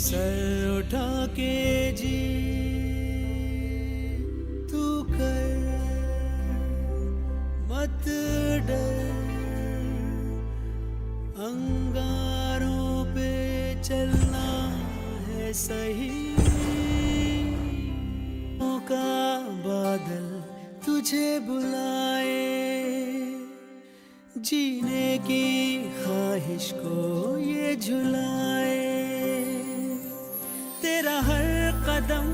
Sir उठा के जी तू कर मत डर, अंगारों पे चलना है सही। का बादल तुझे बुलाए, जीने की ख्वाहिश को ये झुलाए। तेरा हर कदम